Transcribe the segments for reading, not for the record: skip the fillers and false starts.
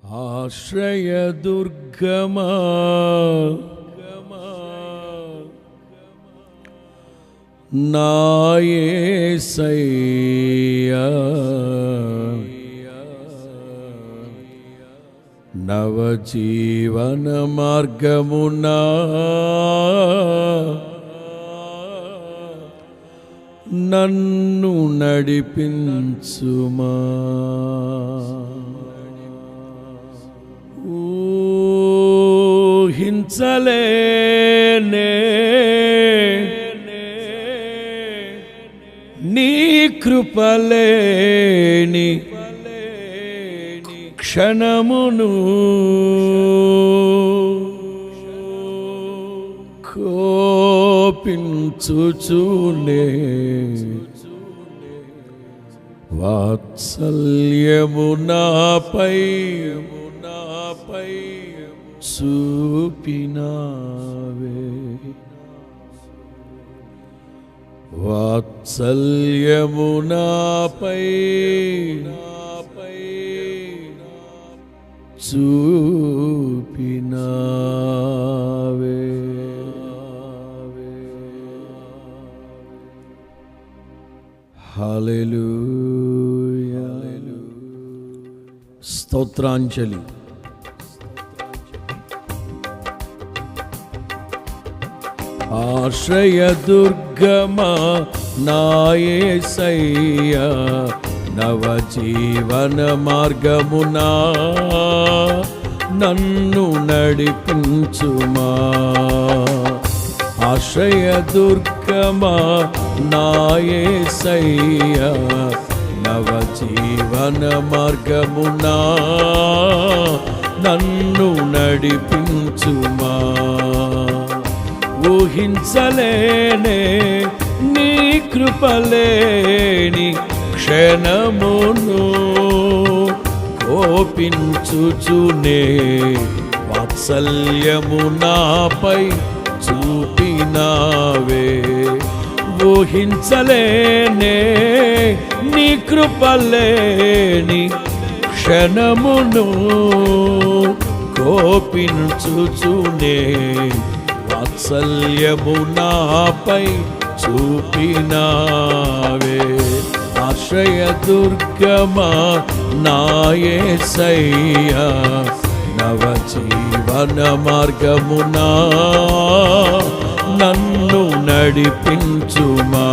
ఆశ్రయదుర్గమా నా యేసయ్యా, నవజీవన మార్గమునా నన్ను నడిపించుమా. ఊహించలేనే నీ కృపలేని క్షణమును కోపించుచునే వాత్సల్యము నాపై చూపినావే. వాత్సల్యము నాపై చూపినావే. హల్లెలూయా. స్తోత్రాంజలి. ఆశ్రయదుర్గమా నా యేసయ్యా, నవజీవన మార్గమునా నన్ను నడిపించుమా. ఆశ్రయదుర్గమా నా యేసయ్యా, నవజీవన మార్గమునా నన్ను నడిపించుమా. ఊహించలేనే నీ కృపలేని క్షణమును కోపించుచునే వాత్సల్యము నాపై చూపినావే. ఊహించలేనే నీ కృపలేని క్షణమును కోపించుచునే వాత్సల్యము నాపై చూపినావే. ఆశ్రయదుర్గమా నా యేసయ్యా, నవజీవన మార్గమునా నన్ను నడిపించుమా.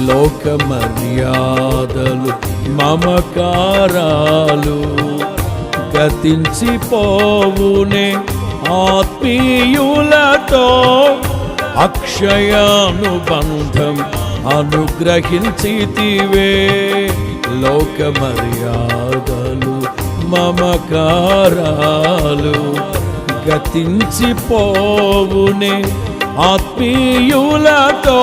లోక మర్యాదలు మమకారాలు గతించిపోవునే, ఆత్మీయులతో అక్షయానుబంధం అనుగ్రహించితివే. లోక మర్యాదలు మమకారాలు గతించిపోవునే, ఆత్మీయులతో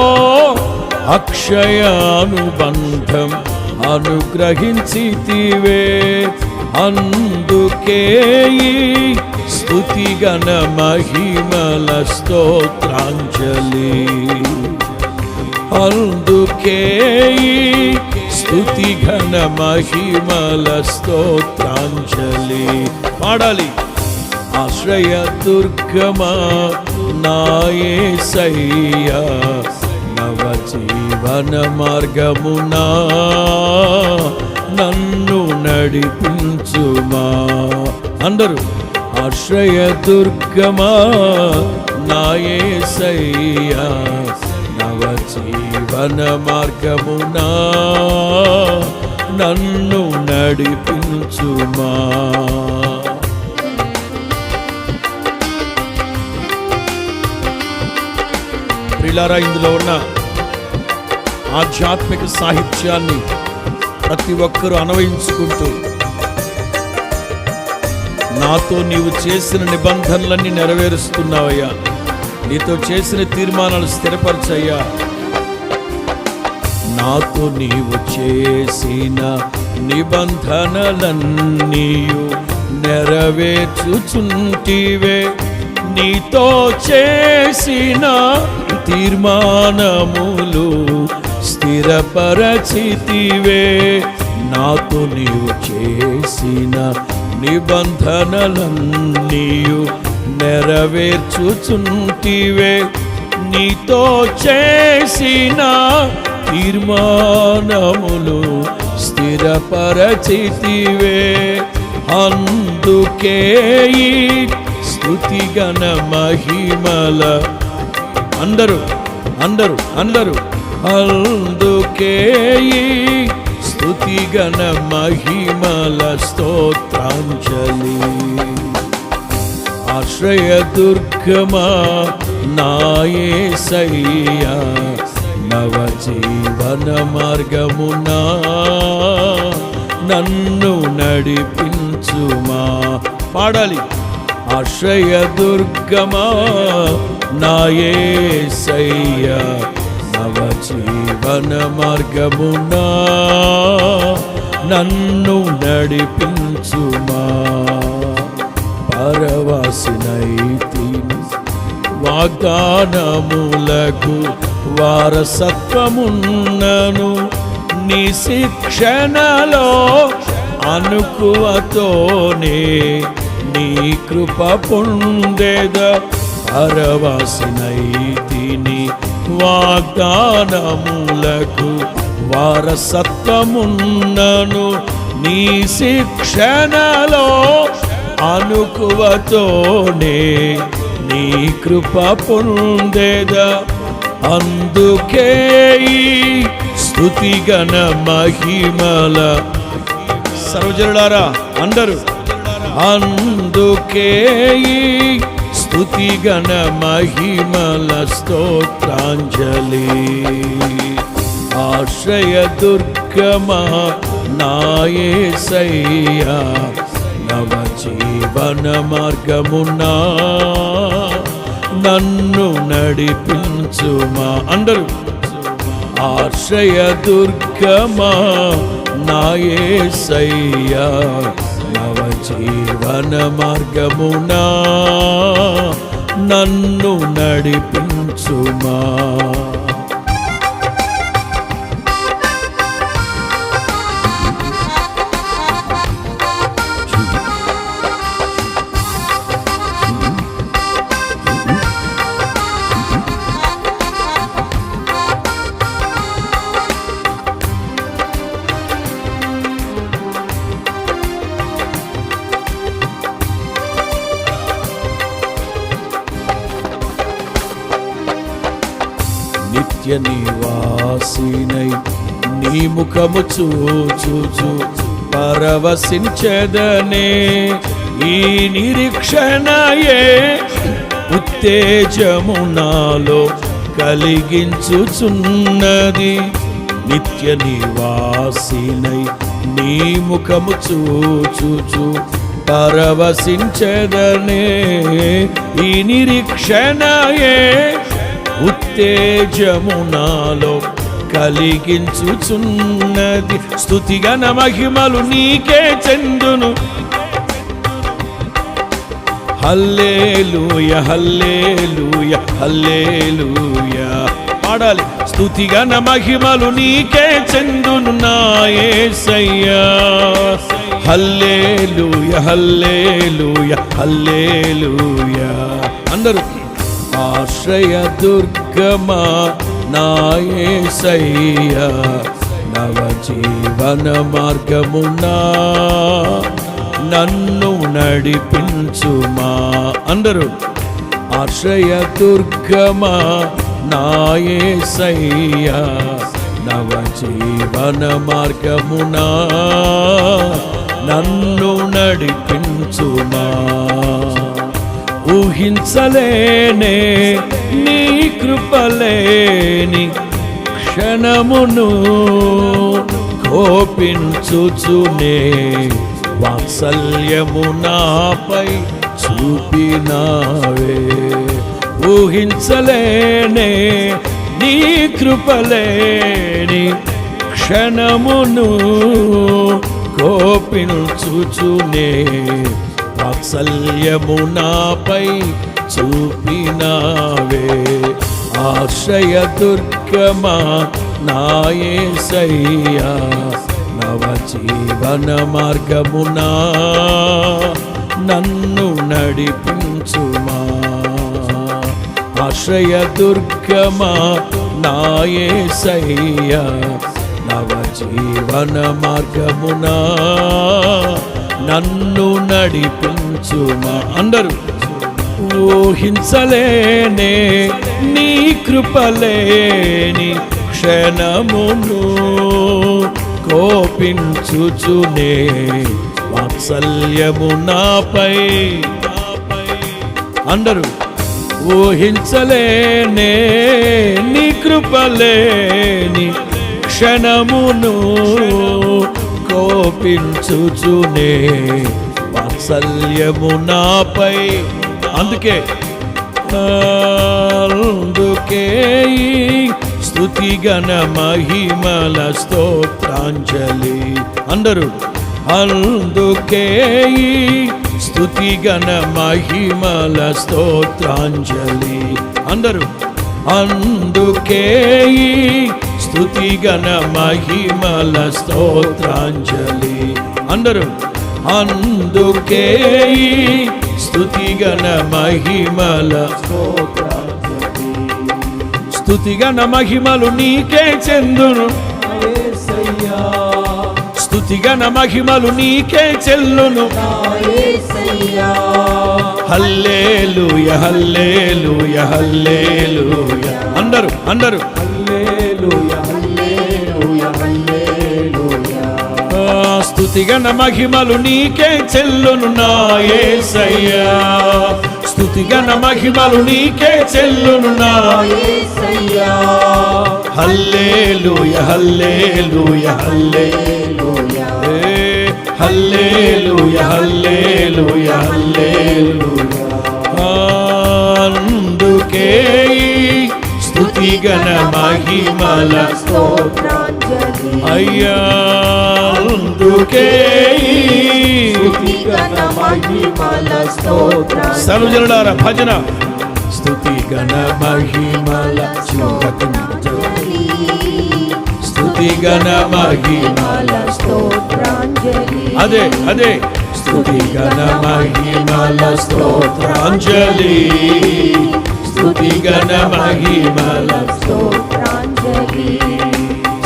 అక్షయానుబంధం అనుగ్రహించితివే. అందుకే స్తుతిగణ మహిమల స్తోత్రాంజలి. అందుకే స్తుతిగణ మహిమల స్తోత్రాంజలి. పాడాలి. ఆశ్రయదుర్గమా నా యేసయ్యా, నవజీవన మార్గమునా నన్ను నడిపించుమా. అందరూ ఆశ్రయదుర్గమా నా యేసయ్యా, నవజీవన మార్గమునా నన్ను నడిపించుమా. ప్రియులారా, ఇందులో ఉన్న ఆధ్యాత్మిక సాహిత్యాన్ని ప్రతి ఒక్కరూ అన్వయించుకుంటూ నాతో నీవు చేసిన నిబంధనలన్నీ నెరవేరుస్తున్నావయ్యా. నీతో చేసిన తీర్మానాలు స్థిరపరచయ్యా. నాతో నీవు చేసిన నిబంధనలన్నీయు నెరవేర్చుచుంటివే. నీతో చేసిన తీర్మానములు స్థిరపరచితివే. నాతో నీవు చేసిన నిబంధనలన్నీయు నెరవేర్చుచుంటివే. నీతో చేసిన తీర్మానములు స్థిరపరచితివే. అందుకే ఈ స్తుతిగణ మహిమల అందరూ అందరూ అందరూ అందుకే ఈ స్తుతిగణ మహిమల స్తోత్రాంజలి. ఆశ్రయదుర్గమా నా యేసయ్యా, నవజీవన మార్గమునా నన్ను నడిపించుమా. పాడాలి. ఆశ్రయదుర్గమా నా యేసయ్యా, నవజీవన మార్గమునా నన్ను నడిపించుమా. పరవాసినైతిని వాగ్దానములకు వారసత్వమున్నను. నీ శిక్షణలో అనుకువతోనే నీ కృప పొందెద. పరవాసినైతిని వాగ్దానములకు వారసత్వమున్నను. నీ శిక్షణలో అనుకువతోనే నీ కృప పొందెద. అందుకే ఈ స్తుతిగణ మహిమల సర్వజనులారా అందరూ అందుకే ఈ స్తుతిగణ మహిమల స్తోత్రాంజలి. ఆశ్రయదుర్గమా నా యేసయ్యా, నవజీవన మార్గమునా నన్ను నడిపించుమా. అందరూ ఆశ్రయదుర్గమా నా యేసయ్యా, నవజీవన మార్గమునా నన్ను నడిపించుమా. నిత్య నివాసినై నీ ముఖము చూచు పరవశించెదనే. ఈ నిరీక్షణయే ఉత్తేజము నాలో కలిగించుచున్నది. నిత్య నివాసినై నీ ముఖము చూచు పరవశించెదనే. ఈ నిరీక్షణయే ఉత్తేజము నాలో కలిగించుచున్నది. స్తుతిగణ మహిమలు నీకే చెందును. హల్లెలూయా హల్లెలూయా హల్లెలూయా. పాడాలి. స్తుతిగణ మహిమలు నీకే చెందును నా యేసయ్యా. హల్లెలూయా హల్లెలూయా హల్లెలూయా. అందరూ ఆశ్రయదుర్గమా నా యేసయ్యా, నవజీవన మార్గమునా నన్ను నడిపించుమా. అందరూ ఆశ్రయదుర్గమా నా యేసయ్యా, నవజీవన మార్గమునా నన్ను నడిపించుమా. ఊహించలేనే నీ కృపలేని క్షణమును కోపించుచునే. వాత్సల్యము నాపై చూపినావే. ఊహించలేనే నీ కృపలేని క్షణమును కోపించుచునే వాత్సల్యము నాపై చూపినావే ఆశ్రయ దుర్గమా నా యేసయ్యా నవ జీవన మార్గమునా నన్ను నడిపించుమా ఆశ్రయ దుర్గమా నా యేసయ్యా నవ జీవన మార్గమునా నన్ను నడిపించుమా అందరూ ఊహించలేనే నీ కృపలేని క్షణమును కోపించుచునే వాత్సల్యము నాపై అందరూ ఊహించలేనే నీ కృపలేని క్షణమును కోపించుచునే వాత్సల్యము నాపై అందుకే స్తుతిగణ మహిమల స్తోత్రాంజలి అందరూ అందుకే స్తుతిగణ మహిమల స్తోత్రాంజలి అందరూ అందుకే స్తుతిగణ మహిమల స్తోత్రాంజలి అందరూ అందుకే స్తుతిగణ మహిమల స్తుతిగణ మహిమలు నీకే చెందును స్తుతిగణ మహిమలు నీకే చెల్లును హల్లెలూయా హల్లెలూయా హల్లెలూయా అందరూ అందరూ హల్లెలూయా హల్లెలూయా హల్లెలూయా స్తుతిగణ మహిమలు నీకే చెల్లును నా యేసయ్యా స్తుతిగణ మహిమలు నీకే చెల్లును నా యేసయ్యా హల్లెలూయా హల్లెలూయా హల్లెలూయా హల్లెలూయా హల్లెలూయా హల్లెలూయా అందుకే స్తుతిగణ మహిమల స్తోత్రాంజలి అయ్యా అందుకే స్తుతిగణ మహిమల స్తోత్రాంజలి సర్వజనులారా భజన స్తుతిగణ మహిమల స్తోత్రాంజలి స్తుతిగణ మహిమల స్తోత్రాంజలి అదే అదే స్తుతిగణ మహిమల స్తోత్రాంజలి స్తుతిగణ మహిమల స్తోత్రాంజలి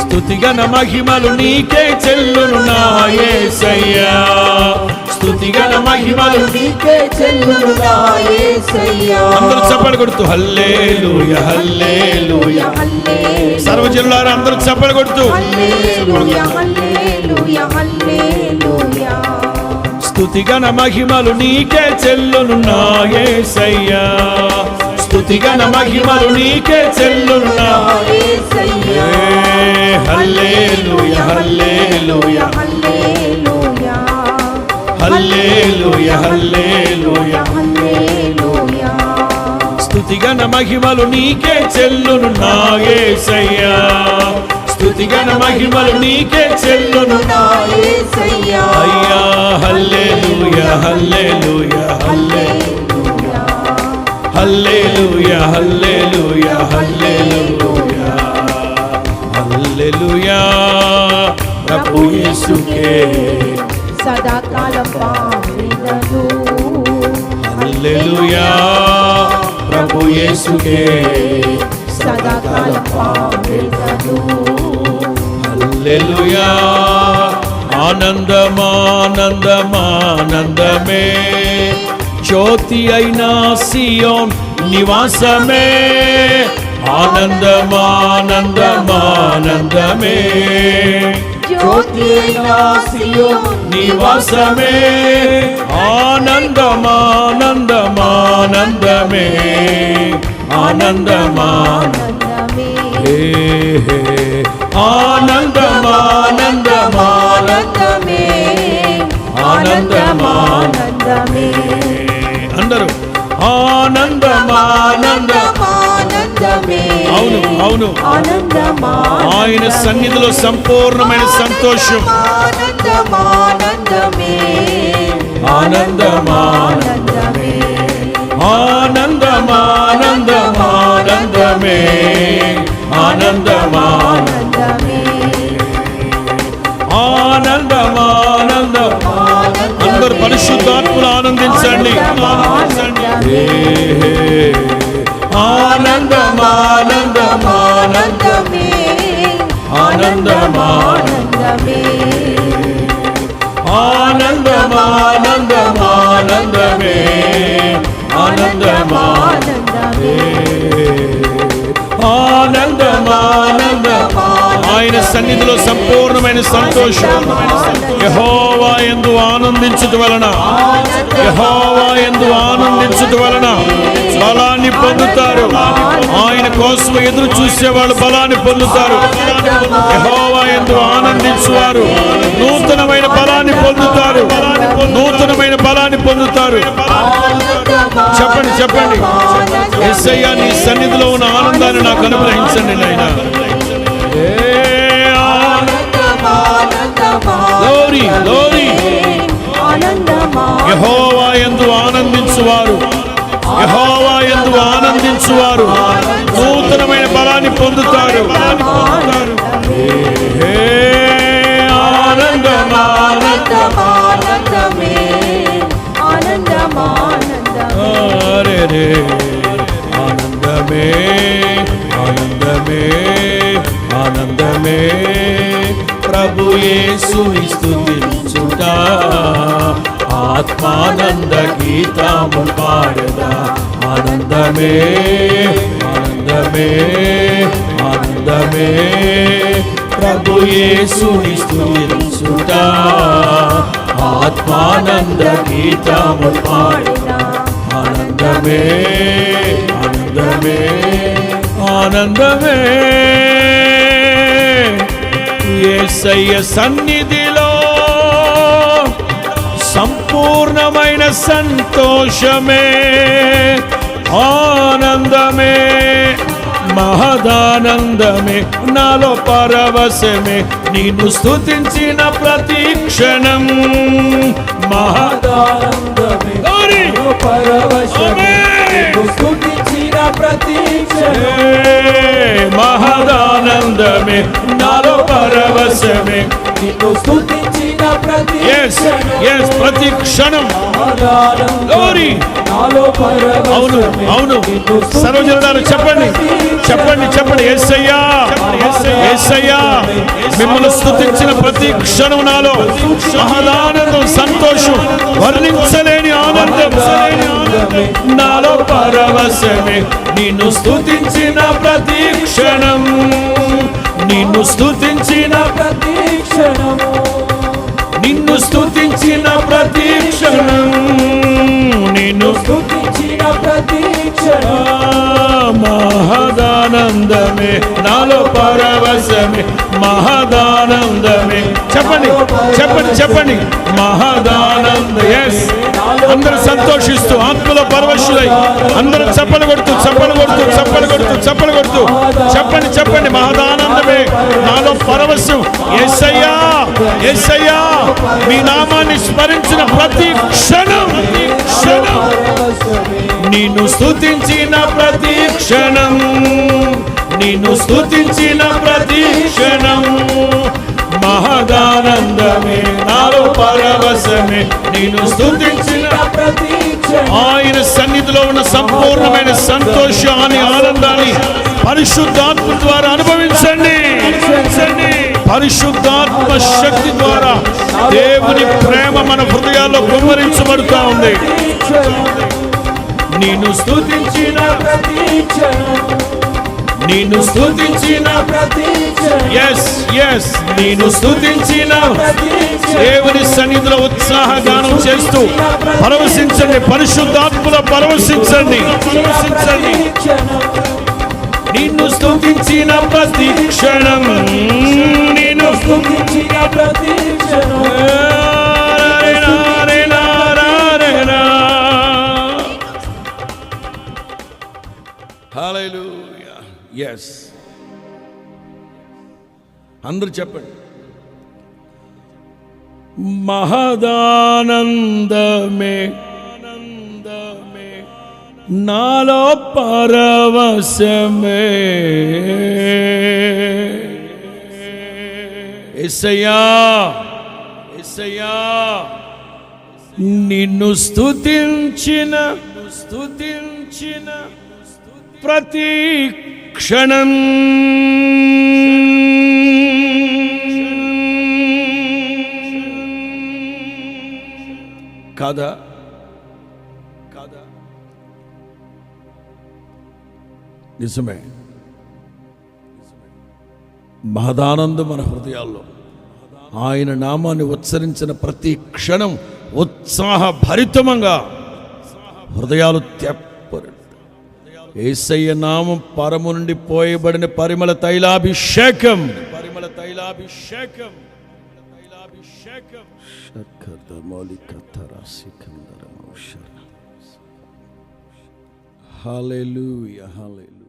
స్తుతిగణ మహిమలు నీకే చెల్లును నా యేసయ్యా స్తుతిగణ మహిమలు నీకే చెల్లును నా యేసయ్యా అందరూ చప్పట్లు కొడుతూ హల్లెలూయా హల్లెలూయా హల్లెలూయా సర్వజనులారా అందరూ చప్పట్లు కొడుతూ హల్లెలూయా హల్లెలూయా హల్లెలూయా స్తుతిగణ మహిమలు నీకే చెల్లును నా యేసయ్యా స్తుతిగణ మహిమలు నీకే చెల్లును నా యేసయ్యా హల్లెలూయా హల్లెలూయా హల్లెలూయా హల్లెలూయా హల్లెలూయా హల్లెలూయా స్తుతిగణ మహిమలు నీకే చెల్లును నా యేసయ్యా స్తుతిగణ మహిమలు నీకే చెల్లును నా యేసయ్యా అయ్యా హల్లెలూయా హల్లెలూయా హల్లెలూయా హల్లెలూయా హల్లెలూయా హల్లెలూయా హల్లెలూయా ప్రభు యేసుకే సదాకాలం పాడెదను హల్లెలూయా ప్రభు యేసుకే సదాకాలం పాడెదను హల్లెలూయా ఆనందమానందమానందమే జ్యోతి అయినా సియోన్ నివాసమే ఆనందమానందమానందమే జ్యోతి అయినా సియోన్ నివాసమే ఆనందమానందమానందమే ఆనందమానందమే ఆనందమానందమానందమే ఆనందమానందమే అందరూ ఆనందమా ఆనందమానందమే. అవును అవును, ఆయన సన్నిధిలో సంపూర్ణమైన సంతోషం. ఆనందమానందమే. ఆనందమానందమే, ఆనందమానందమానందమే, ఆనందమానందమే, ఆనందమానందం. అందరు పరిశుద్ధాత్మను ఆనందించండి. ఆనందమానందమానందమే. ఆనందమానందమే. ఆనందమానందమానందమే, ఆనందమానందమే, ఆనందమానందం. ఆయన సన్నిధిలో సంపూర్ణమైన సంతోషం. యెహోవా యందు ఆనందించుట వలన, యెహోవా యందు ఆనందించుట వలన బలాన్ని పొందుతారు. ఆయన కోసం ఎదురు చూసే వాళ్ళు బలాన్ని పొందుతారు. యెహోవా యందు ఆనందించువారు నూతనమైన బలాన్ని పొందుతారు. నూతనమైన బలాన్ని పొందుతారు. చెప్పండి చెప్పండి, యేసయ్యా నీ సన్నిధిలో ఉన్న ఆనందాన్ని నాకు అనుగ్రహించండి నాయనా. Glory glory. యెహోవా యందు ఆనందించువారు, యెహోవా యందు ఆనందించువారు నూతనమైన బలాన్ని పొందుతారు. ఆనందమానందమే. ఆనందమానందమే. ఆనందమే, ఆనందమే, ఆనందమే. ప్రభు యేసుని స్తుతించుట, ఆత్మానంద గీతము పాడదా. ఆనందమే, ఆనందమే, ఆనందమే. ప్రభు యేసుని స్తుతించుట, ఆత్మానంద గీతము పాడదా. ఆనందమే, ఆనందమే, ఆనందమే. యేసయ్య సన్నిధిలో సంపూర్ణమైన సంతోషమే, ఆనందమే, మహదానందమే. నాలో పరవశమే, నిన్ను స్తుతించిన ప్రతి క్షణం. మహదానందమే, పరవశమే, స్తుతించిన ప్రతి క్షణం. మహదానందమే, నాలో పరవశమే, నిన్ను స్తుతించిన ప్రతి ప్రతి క్షణం. గ్లోరీ. అవును అవును, సర్వజనులారా చెప్పండి చెప్పండి చెప్పండి. యేసయ్యా యేసయ్యా మిమ్మల్ని స్తుతించిన ప్రతి క్షణం నాలో మహదానందం, సంతోషం, వర్ణించలేని ఆనందం. నాలో పరవశమే, నిన్ను స్తుతించిన ప్రతి క్షణం, నిన్ను స్తుతించిన ప్రతి క్షణం, నిన్ను స్తుతించిన ప్రతి క్షణం, నిన్ను స్తుతించిన ప్రతి క్షణం. మహదానందమే, నాలో పరవశమే, మహదానందమే. చెప్పండి చెప్పండి చెప్పండి, మహదానంద. ఎస్, అందరూ సంతోషిస్తూ ఆత్మలో పరవశులై అందరూ చప్పలు కొడుతూ చప్పలు కొడుతూ చప్పలు కొడుతూ చప్పలు కొడుతూ చెప్పండి చెప్పండి, మహదానందమే, నాలో పరవశం. యేసయ్యా యేసయ్యా మీ నామాన్ని స్మరించిన ప్రతి క్షణం, క్షణం, నిన్ను స్తుతించిన ప్రతి క్షణం, నిన్ను స్తుతించిన ప్రతి క్షణం. మహదానందమే, నాలో పరవశమే, నిన్ను స్తుతించిన ప్రతి క్షణం. ఆయన సన్నిధిలో ఉన్న సంపూర్ణమైన సంతోషాన్ని, ఆనందాన్ని పరిశుద్ధాత్మ ద్వారా అనుభవించండి. పరిశుద్ధాత్మ శక్తి ద్వారా దేవుని ప్రేమ మన హృదయాల్లో కుమ్మరించబడుతూ ఉంది. నిన్ను స్తుతించిన ప్రతి క్షణం, నిన్ను స్తుతించిన ప్రతి క్షణం. ఎస్ ఎస్, నిన్ను స్తుతించిన దేవుని సన్నిధిలో ఉత్సాహ గానం చేస్తూ పరవశించండి. పరిశుద్ధాత్మలో పరవశించండి, పరవశించండి. నిన్ను స్తుతించిన ప్రతి క్షణం, నిన్ను స్తుతించిన ప్రతి క్షణం. హల్లెలూయా. ఎస్, అందరూ చెప్పండి. మహదానందమే నాలో పరవశమే, యేసయ్యా యేసయ్యా నిన్ను స్తుతించిన ప్రతి క్షణం కాదా నిజమే. మహదానందం మన హృదయాల్లో. ఆయన నామాన్ని ఉచ్చరించిన ప్రతి క్షణం ఉత్సాహభరితంగా హృదయాలు తెప్పరు. యేసయ్య నామం పరము నుండి పోయబడిన పరిమళ తైలాభిషేకం. హల్లెలూయా, హల్లెలూయా.